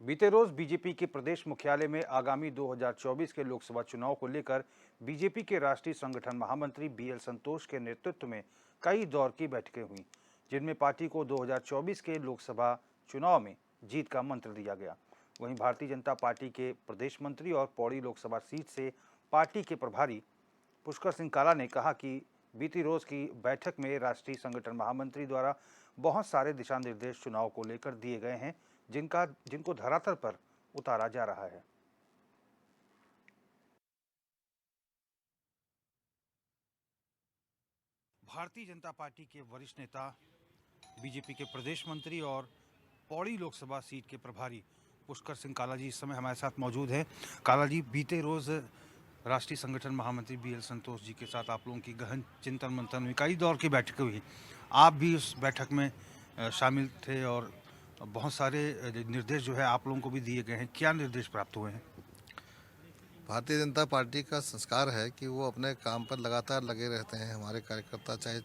बीते रोज बीजेपी के प्रदेश मुख्यालय में आगामी 2024 के लोकसभा चुनाव को लेकर बीजेपी के राष्ट्रीय संगठन महामंत्री बीएल संतोष के नेतृत्व में कई दौर की बैठकें हुई, जिनमें पार्टी को 2024 के लोकसभा चुनाव में जीत का मंत्र दिया गया। वहीं भारतीय जनता पार्टी के प्रदेश मंत्री और पौड़ी लोकसभा सीट से पार्टी के प्रभारी पुष्कर सिंह काला ने कहा कि बीती रोज की बैठक में राष्ट्रीय संगठन महामंत्री द्वारा बहुत सारे दिशा निर्देश चुनाव को लेकर दिए गए हैं, जिनको धरातल पर उतारा जा रहा है। भारतीय जनता पार्टी के वरिष्ठ नेता, बीजेपी के प्रदेश मंत्री और पौड़ी लोकसभा सीट के प्रभारी पुष्कर सिंह काला जी इस समय हमारे साथ मौजूद हैं। काला जी, बीते रोज राष्ट्रीय संगठन महामंत्री बीएल संतोष जी के साथ आप लोगों की गहन चिंतन मंथन हुई, कई दौर की बैठकें हुई। आप भी उस बैठक में शामिल थे और बहुत सारे निर्देश जो है आप लोगों को भी दिए गए हैं। क्या निर्देश प्राप्त हुए हैं? भारतीय जनता पार्टी का संस्कार है कि वो अपने काम पर लगातार लगे रहते हैं। हमारे कार्यकर्ता चाहे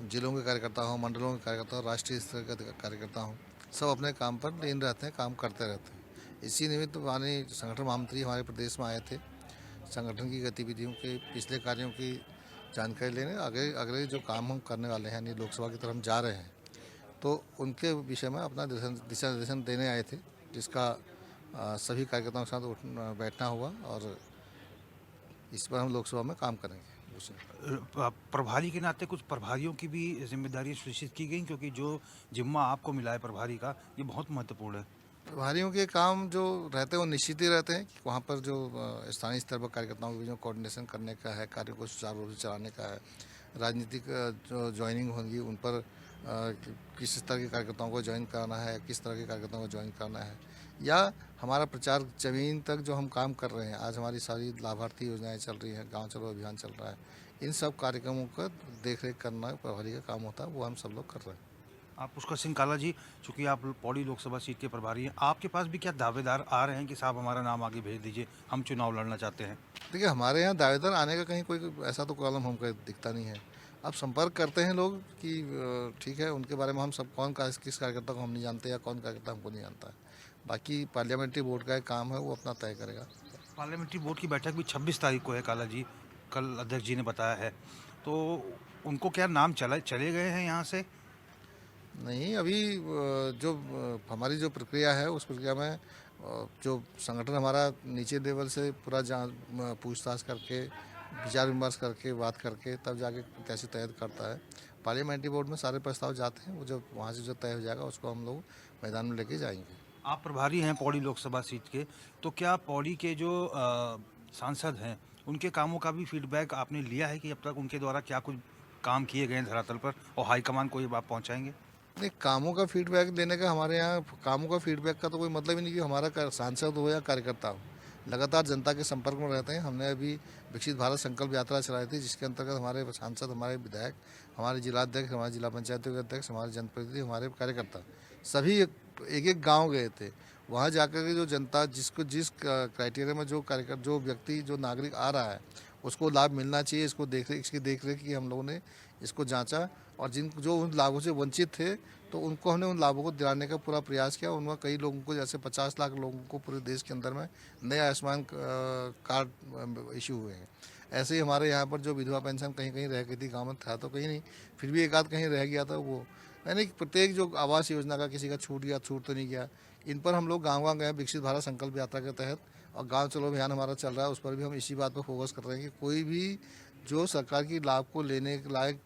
जिलों के कार्यकर्ता हों, मंडलों के कार्यकर्ता हों, राष्ट्रीय स्तर के कार्यकर्ता हों, सब अपने काम पर लीन रहते हैं, काम करते रहते हैं। इसी निमित्त माननीय संगठन महामंत्री हमारे प्रदेश में आए थे, संगठन की गतिविधियों के पिछले कार्यों की जानकारी लेने, अगले जो काम हम करने वाले हैं यानी लोकसभा की तरफ हम जा रहे हैं, तो उनके विषय में अपना दिशा निर्देशन देने आए थे, जिसका सभी कार्यकर्ताओं के साथ बैठना हुआ और इस पर हम लोकसभा में काम करेंगे। प्रभारी के नाते कुछ प्रभारियों की भी जिम्मेदारी सुनिश्चित की गई, क्योंकि जो जिम्मा आपको मिला है प्रभारी का, ये बहुत महत्वपूर्ण है। प्रभारियों के काम जो रहते हैं वो निश्चित ही रहते हैं कि वहाँ पर जो स्थानीय स्तर पर कार्यकर्ताओं के बीच में कोऑर्डिनेशन करने का है, कार्य को सुचारू रूप से चलाने का है, राजनीतिक जो ज्वाइनिंग होगी उन पर किस तरह के कार्यकर्ताओं को ज्वाइन कराना है, किस तरह के कार्यकर्ताओं को ज्वाइन करना है, या हमारा प्रचार जमीन तक जो हम काम कर रहे हैं, आज हमारी सारी लाभार्थी योजनाएं चल रही हैं, गांव चलो अभियान चल रहा है, इन सब कार्यक्रमों का देखरेख करना प्रभारी का काम होता है, वो हम सब लोग कर रहे हैं। आप पुष्कर सिंह काला जी, चूँकि आप पौड़ी लोकसभा सीट के प्रभारी हैं, आपके पास भी क्या दावेदार आ रहे हैं कि साहब हमारा नाम आगे भेज दीजिए, हम चुनाव लड़ना चाहते हैं? देखिए, हमारे यहाँ दावेदार आने का कहीं कोई ऐसा तो कॉलम हमको दिखता नहीं है। अब संपर्क करते हैं लोग कि ठीक है, उनके बारे में हम सब किस कार्यकर्ता को हम नहीं जानते या कौन कार्यकर्ता हमको नहीं जानता है। बाकी पार्लियामेंट्री बोर्ड का एक काम है, वो अपना तय करेगा। पार्लियामेंट्री बोर्ड की बैठक भी 26 तारीख को है काला जी, कल अध्यक्ष जी ने बताया है, तो उनको क्या नाम चले गए हैं यहाँ से? नहीं, अभी जो हमारी जो प्रक्रिया है उस प्रक्रिया में जो संगठन हमारा नीचे लेवल से पूरा पूछताछ करके, विचार विमर्श करके, बात करके तब जाके कैसे तय करता है। पार्लियामेंट्री बोर्ड में सारे प्रस्ताव जाते हैं, वो जब वहाँ से जो तय हो जाएगा उसको हम लोग मैदान में लेके जाएंगे। आप प्रभारी हैं पौड़ी लोकसभा सीट के, तो क्या पौड़ी के जो सांसद हैं उनके कामों का भी फीडबैक आपने लिया है कि अब तक उनके द्वारा क्या कुछ काम किए गए हैं धरातल पर, और हाईकमान को ये बात पहुँचाएंगे? नहीं, कामों का फीडबैक लेने का हमारे यहाँ कामों का फीडबैक का तो कोई मतलब ही नहीं कि हमारा सांसद हो या कार्यकर्ता हो, लगातार जनता के संपर्क में रहते हैं। हमने अभी विकसित भारत संकल्प यात्रा चलाई थी, जिसके अंतर्गत हमारे सांसद, हमारे विधायक, हमारे जिलाध्यक्ष, हमारे जिला पंचायतों के अध्यक्ष, हमारे जनप्रतिनिधि, हमारे कार्यकर्ता सभी एक गाँव गए थे। वहाँ जाकर के जो जनता जिस क्राइटेरिया में जो व्यक्ति, जो नागरिक आ रहा है उसको लाभ मिलना चाहिए, इसकी देखरेख की हम लोगों ने इसको जांचा, और जो उन लाभों से वंचित थे तो उनको हमने उन लाभों को दिलाने का पूरा प्रयास किया। उनका कई लोगों को, जैसे 50 लाख लोगों को पूरे देश के अंदर में नए आयुष्मान कार्ड इशू हुए हैं। ऐसे ही हमारे यहाँ पर जो विधवा पेंशन कहीं कहीं रह गई थी, गाँव में था तो कहीं नहीं, फिर भी एक आध कहीं रह गया था, वो यानी प्रत्येक जो आवास योजना का किसी का छूट तो नहीं गया। इन पर हम लोग गाँव गए विकसित भारत संकल्प यात्रा के तहत, और गाँव चलो अभियान हमारा चल रहा है, उस पर भी हम इसी बात पर फोकस कर रहे हैं कि कोई भी जो सरकार की लाभ को लेने के लायक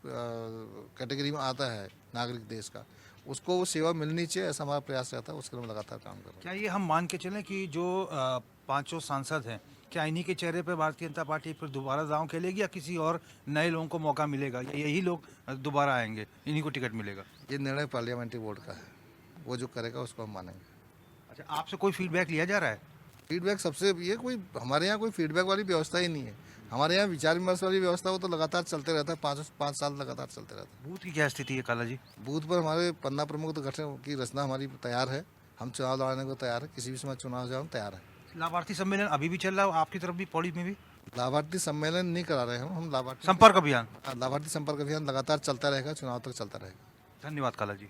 कैटेगरी में आता है नागरिक देश का, उसको वो सेवा मिलनी चाहिए, ऐसा हमारा प्रयास रहता है। उसके लिए हम लगातार काम कर रहे हैं। क्या ये हम मान के चलें कि जो पांचों सांसद हैं, क्या इन्हीं के चेहरे पर भारतीय जनता पार्टी फिर दोबारा दांव खेलेगी, या किसी और नए लोगों को मौका मिलेगा, या यही लोग दोबारा आएंगे, इन्हीं को टिकट मिलेगा? ये निर्णय पार्लियामेंट्री बोर्ड का है, वो जो करेगा उसको हम मानेंगे। अच्छा, आपसे कोई फीडबैक लिया जा रहा है? फीडबैक सबसे ये कोई हमारे यहाँ कोई फीडबैक वाली व्यवस्था ही नहीं है। हमारे यहाँ विचार विमर्श वाली व्यवस्था वो तो लगातार चलते रहता है, 5 साल लगातार चलते रहता है। बूथ की क्या स्थिति है काला जी? बूथ पर हमारे पन्ना प्रमुख गठन की रचना हमारी तैयार है, हम चुनाव लड़ाने को तैयार है, किसी भी समय चुनाव जाए हम तैयार है। लाभार्थी सम्मेलन अभी भी चल रहा है आपकी तरफ भी, पौड़ी में भी? लाभार्थी सम्मेलन नहीं करा रहे हम लाभार्थी संपर्क अभियान? लाभार्थी संपर्क अभियान लगातार चलता रहेगा, चुनाव तक चलता रहेगा। धन्यवाद काला जी।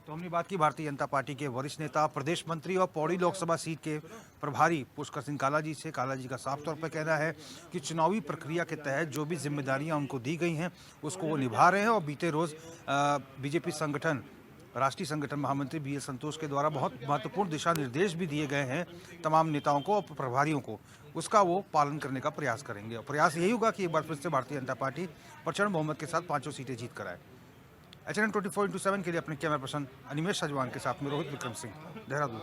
तो हमने बात की भारतीय जनता पार्टी के वरिष्ठ नेता, प्रदेश मंत्री और पौड़ी लोकसभा सीट के प्रभारी पुष्कर सिंह काला जी से। काला जी का साफ तौर पर कहना है कि चुनावी प्रक्रिया के तहत जो भी जिम्मेदारियां उनको दी गई हैं उसको वो निभा रहे हैं। और बीते रोज बीजेपी संगठन, राष्ट्रीय संगठन महामंत्री BL संतोष के द्वारा बहुत महत्वपूर्ण दिशा निर्देश भी दिए गए हैं तमाम नेताओं को और प्रभारियों को, उसका वो पालन करने का प्रयास करेंगे। और प्रयास यही होगा कि एक बार फिर से भारतीय जनता पार्टी प्रचंड बहुमत के साथ 5 सीटें जीत कर आए। HNN 24/7 के लिए अपने कैमरा पर्सन अनिमेश सजवान के साथ में रोहित विक्रम सिंह, देहरादून।